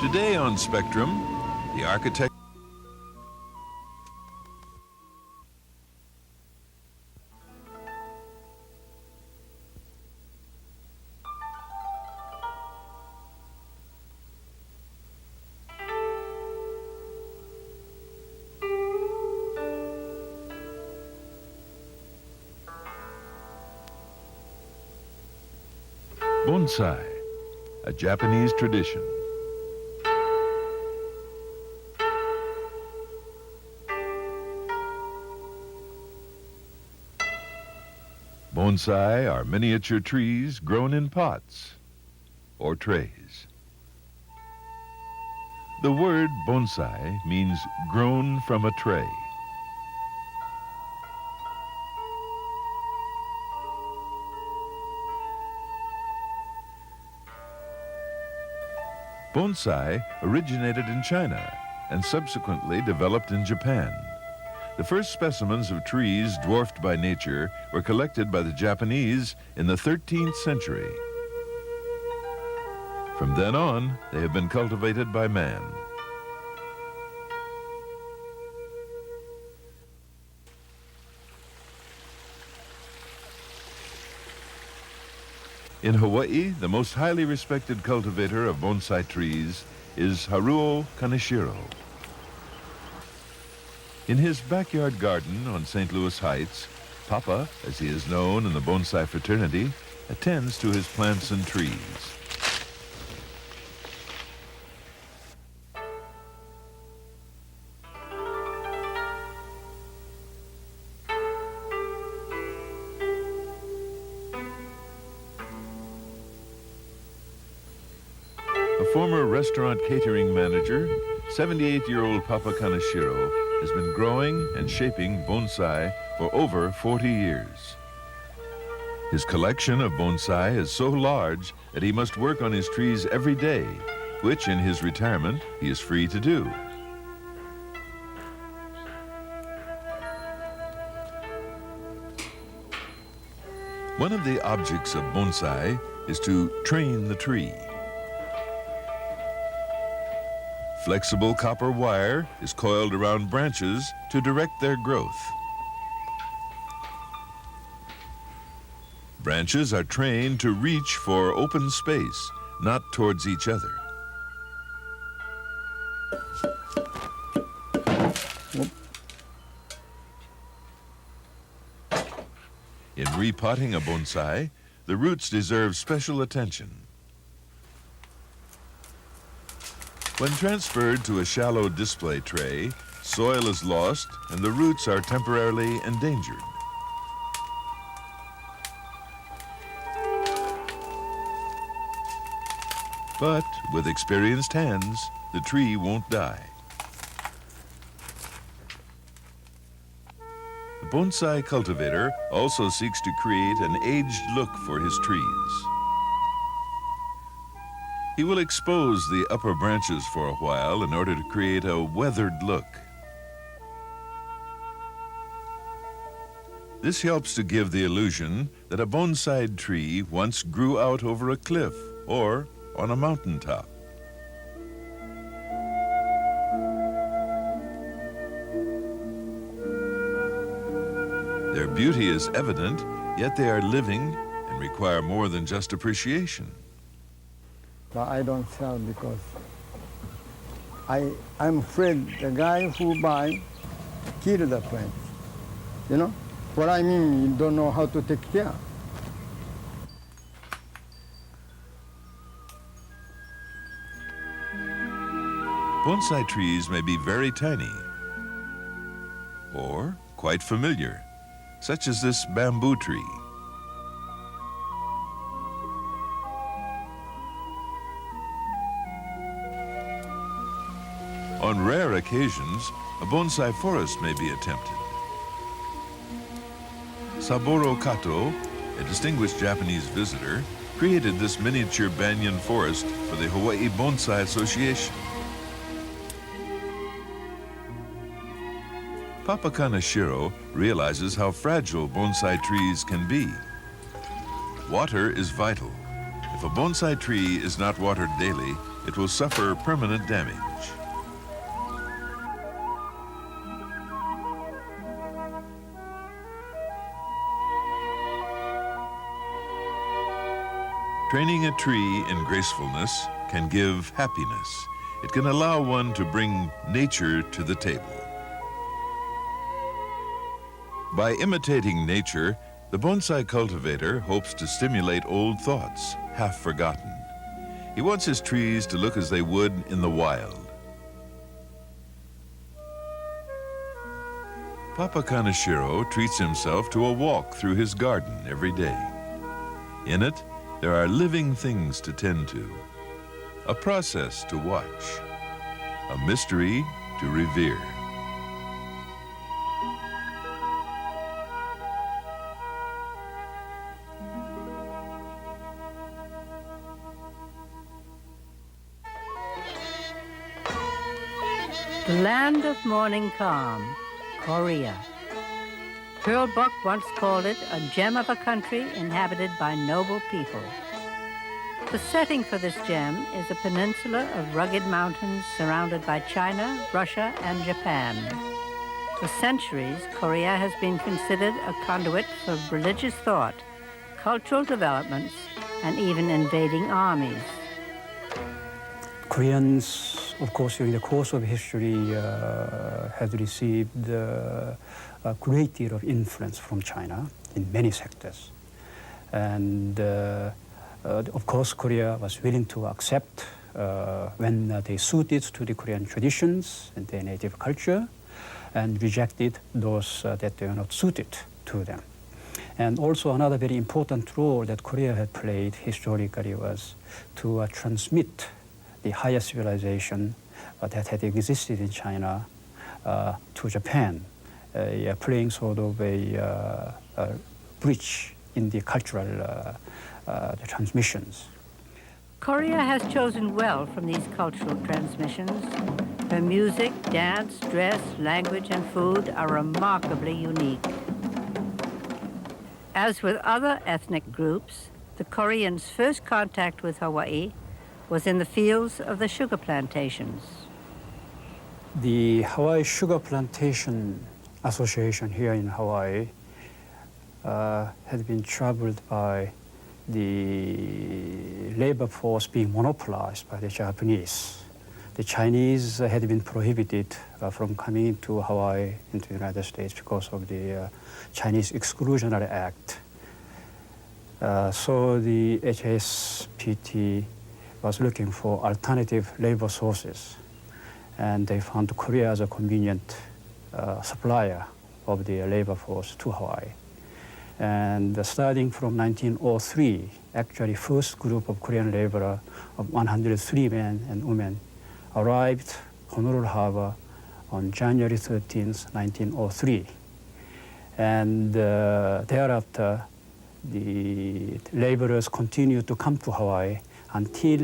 Today on Spectrum, the architect. Bonsai, a Japanese tradition. Bonsai are miniature trees grown in pots or trays. The word bonsai means grown from a tray. Bonsai originated in China and subsequently developed in Japan. The first specimens of trees dwarfed by nature were collected by the Japanese in the 13th century. From then on, they have been cultivated by man. In Hawaii, the most highly respected cultivator of bonsai trees is Haruo Kaneshiro. In his backyard garden on St. Louis Heights, Papa, as he is known in the bonsai fraternity, attends to his plants and trees. A former restaurant catering manager, 78-year-old Papa Kaneshiro has been growing and shaping bonsai for over 40 years. His collection of bonsai is so large that he must work on his trees every day, which in his retirement he is free to do. One of the objects of bonsai is to train the tree. Flexible copper wire is coiled around branches to direct their growth. Branches are trained to reach for open space, not towards each other. In repotting a bonsai, the roots deserve special attention. When transferred to a shallow display tray, soil is lost and the roots are temporarily endangered. But with experienced hands, the tree won't die. The bonsai cultivator also seeks to create an aged look for his trees. He will expose the upper branches for a while in order to create a weathered look. This helps to give the illusion that a bonsai tree once grew out over a cliff or on a mountaintop. Their beauty is evident, yet they are living and require more than just appreciation. But I don't sell because I'm afraid the guy who buy kill the plants. You know what I mean? You don't know how to take care. Bonsai trees may be very tiny or quite familiar, such as this bamboo tree. On rare occasions, a bonsai forest may be attempted. Saburo Kato, a distinguished Japanese visitor, created this miniature banyan forest for the Hawaii Bonsai Association. Papa Kaneshiro realizes how fragile bonsai trees can be. Water is vital. If a bonsai tree is not watered daily, it will suffer permanent damage. Training a tree in gracefulness can give happiness. It can allow one to bring nature to the table. By imitating nature, the bonsai cultivator hopes to stimulate old thoughts, half forgotten. He wants his trees to look as they would in the wild. Papa Kaneshiro treats himself to a walk through his garden every day. In it, there are living things to tend to, a process to watch, a mystery to revere. The land of morning calm, Korea. Pearl Buck once called it a gem of a country inhabited by noble people. The setting for this gem is a peninsula of rugged mountains surrounded by China, Russia, and Japan. For centuries, Korea has been considered a conduit for religious thought, cultural developments, and even invading armies. Koreans, of course, during the course of history, had received a great deal of influence from China in many sectors. And of course, Korea was willing to accept when they suited to the Korean traditions and their native culture, and rejected those that were not suited to them. And also another very important role that Korea had played historically was to transmit the higher civilization that had existed in China to Japan, playing sort of a bridge in the cultural the transmissions. Korea has chosen well from these cultural transmissions. Her music, dance, dress, language, and food are remarkably unique. As with other ethnic groups, the Koreans' first contact with Hawaii was in the fields of the sugar plantations. The Hawaii Sugar Plantation Association here in Hawaii had been troubled by the labor force being monopolized by the Japanese. The Chinese had been prohibited from coming into Hawaii, into the United States, because of the Chinese Exclusionary Act. So the HSPT was looking for alternative labor sources, and they found Korea as a convenient supplier of the labor force to Hawaii. And starting from 1903, actually first group of Korean laborers of 103 men and women arrived Honolulu Harbor on January 13th, 1903. And thereafter, the laborers continued to come to Hawaii until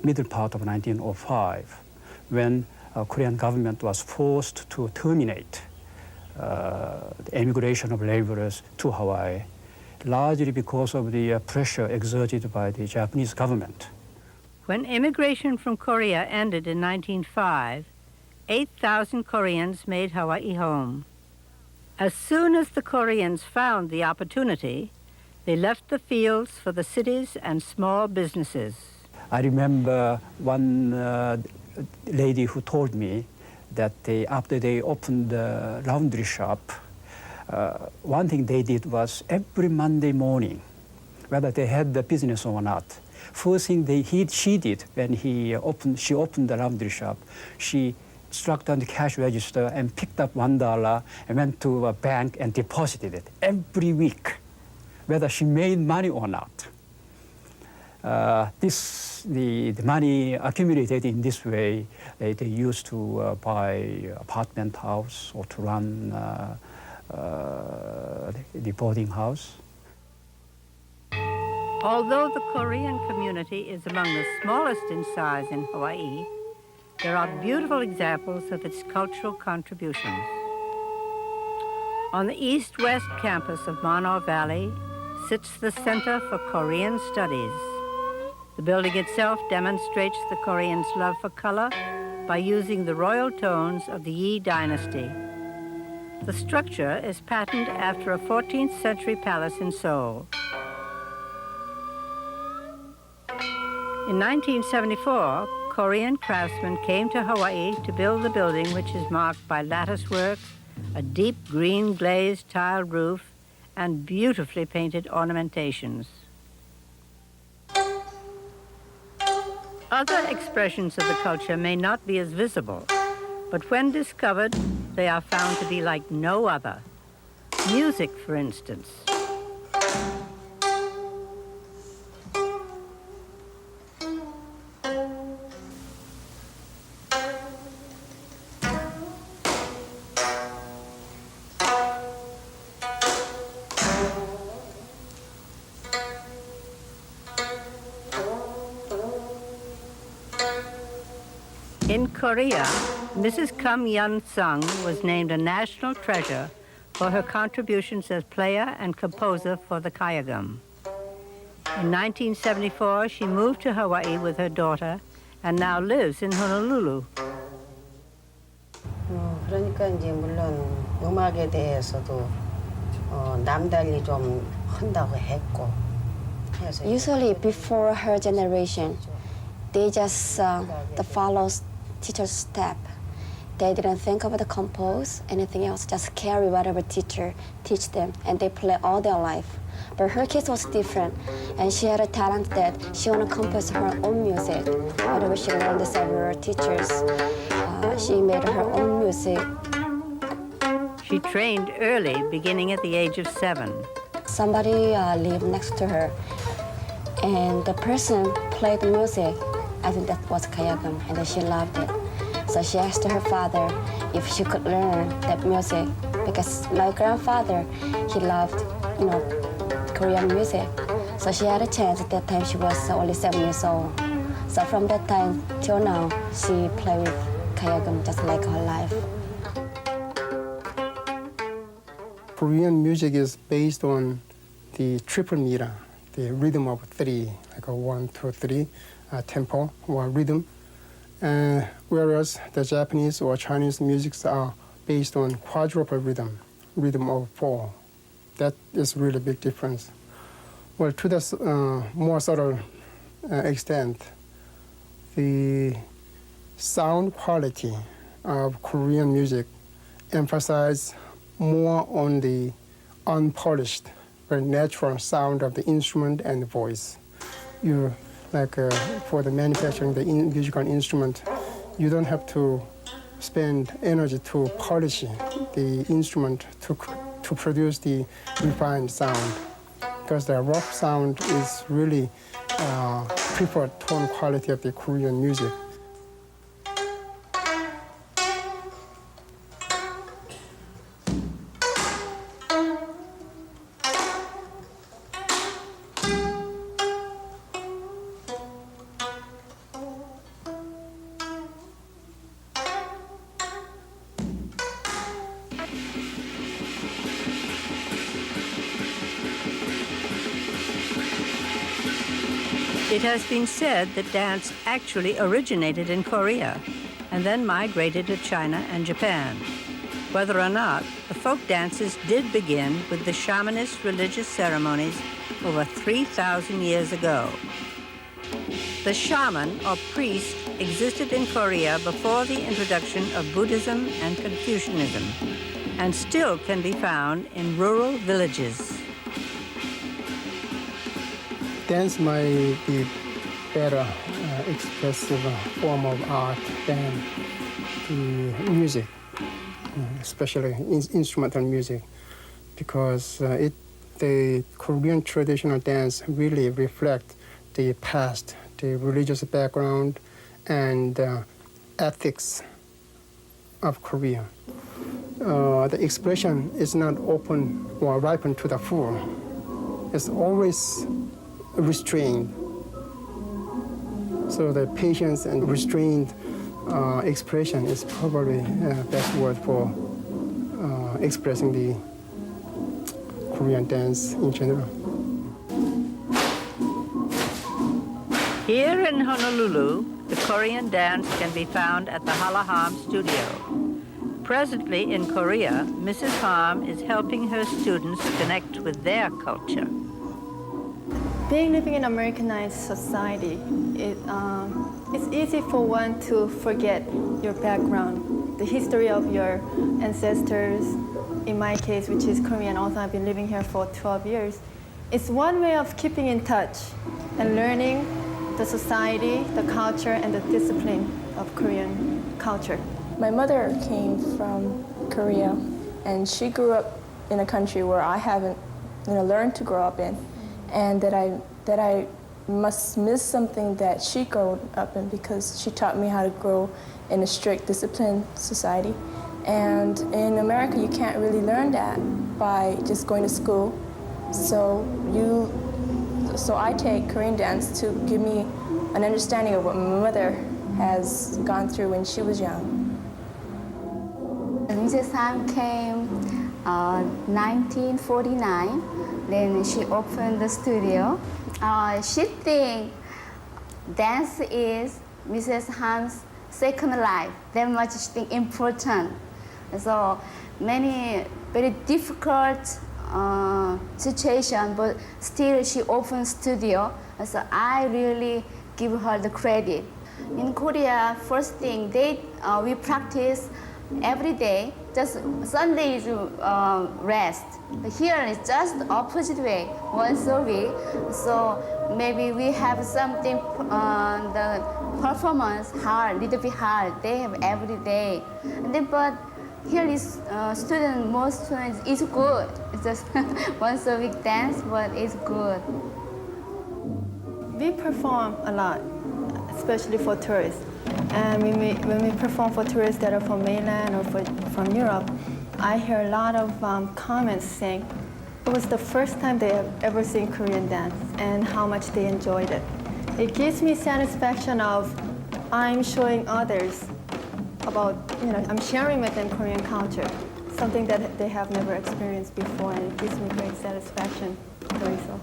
middle part of 1905, when Korean government was forced to terminate the emigration of laborers to Hawaii, largely because of the pressure exerted by the Japanese government. When immigration from Korea ended in 1905, 8,000 Koreans made Hawaii home. As soon as the Koreans found the opportunity, they left the fields for the cities and small businesses. I remember one lady who told me that after they opened the laundry shop, one thing they did was every Monday morning, whether they had the business or not, first thing she did when she opened the laundry shop, she struck down the cash register and picked up $1 and went to a bank and deposited it every week, whether she made money or not. The money accumulated in this way, they used to buy apartment house or to run the boarding house. Although the Korean community is among the smallest in size in Hawaii, there are beautiful examples of its cultural contributions. On the east-west campus of Manoa Valley sits the Center for Korean Studies. The building itself demonstrates the Koreans' love for color by using the royal tones of the Yi dynasty. The structure is patterned after a 14th century palace in Seoul. In 1974, Korean craftsmen came to Hawaii to build the building, which is marked by lattice work, a deep green glazed tiled roof, and beautifully painted ornamentations. Other expressions of the culture may not be as visible, but when discovered, they are found to be like no other. Music, for instance. In Korea, Mrs. Kim Yun-sung was named a national treasure for her contributions as player and composer for the Kayagum. In 1974, she moved to Hawaii with her daughter and now lives in Honolulu. 그러니까 이제 물론 음악에 대해서도 남달리 좀 한다고 했고. Usually before her generation, they just follow teacher's step. They didn't think about the compose, anything else, just carry whatever teacher teach them, and they play all their life. But her case was different, and she had a talent that she wanna compose her own music. Whatever she learned several teachers, she made her own music. She trained early, beginning at the age of 7. Somebody lived next to her, and the person played music. I think that was Kayagum, and she loved it. So she asked her father if she could learn that music, because my grandfather, he loved, Korean music. So she had a chance. At that time, she was only 7 years old. So from that time till now, she played with Kayagum just like her life. Korean music is based on the triple meter, the rhythm of 3, like a 1, 2, 3 tempo or rhythm. Whereas the Japanese or Chinese musics are based on quadruple rhythm of 4. That is really a big difference. Well, to the more subtle extent, the sound quality of Korean music emphasizes more on the unpolished, very natural sound of the instrument and the voice. For the manufacturing the musical instrument, you don't have to spend energy to polish the instrument to produce the refined sound, because the rough sound is really preferred tone quality of the Korean music. It has been said that dance actually originated in Korea and then migrated to China and Japan. Whether or not, the folk dances did begin with the shamanist religious ceremonies over 3,000 years ago. The shaman or priest existed in Korea before the introduction of Buddhism and Confucianism, and still can be found in rural villages. Dance might be better expressive form of art than the music, especially instrumental music, because the Korean traditional dance really reflect the past, the religious background, and ethics of Korea. The expression is not open or ripen to the full. It's always restrained. So the patience and restrained expression is probably the best word for expressing the Korean dance in general. Here in Honolulu, the Korean dance can be found at the Halaham studio. Presently in Korea, Mrs. Ham is helping her students connect with their culture. Living in Americanized society, it's easy for one to forget your background, the history of your ancestors. In my case, which is Korean, also I've been living here for 12 years. It's one way of keeping in touch and learning the society, the culture, and the discipline of Korean culture. My mother came from Korea, and she grew up in a country where I haven't, learned to grow up in, and that I must miss something that she grew up in because she taught me how to grow in a strict, disciplined society. And in America, you can't really learn that by just going to school. So I take Korean dance to give me an understanding of what my mother has gone through when she was young. Mrs. Han came 1949. Then she opened the studio. She thinks dance is Mrs. Han's second life. That much she thinks important. So many very difficult situation, but still she opened studio. So I really give her the credit. In Korea, first thing we practice every day. Just Sunday is rest. Here it's just the opposite way, once a week. So maybe we have something, the performance hard, little bit hard. They have every day. And then, but here is most students is good. It's just once a week dance, but it's good. We perform a lot, especially for tourists. And when we perform for tourists that are from mainland or from Europe, I hear a lot of comments saying it was the first time they have ever seen Korean dance and how much they enjoyed it. It gives me satisfaction of I'm showing others about, I'm sharing with them Korean culture, something that they have never experienced before, and it gives me great satisfaction doing so.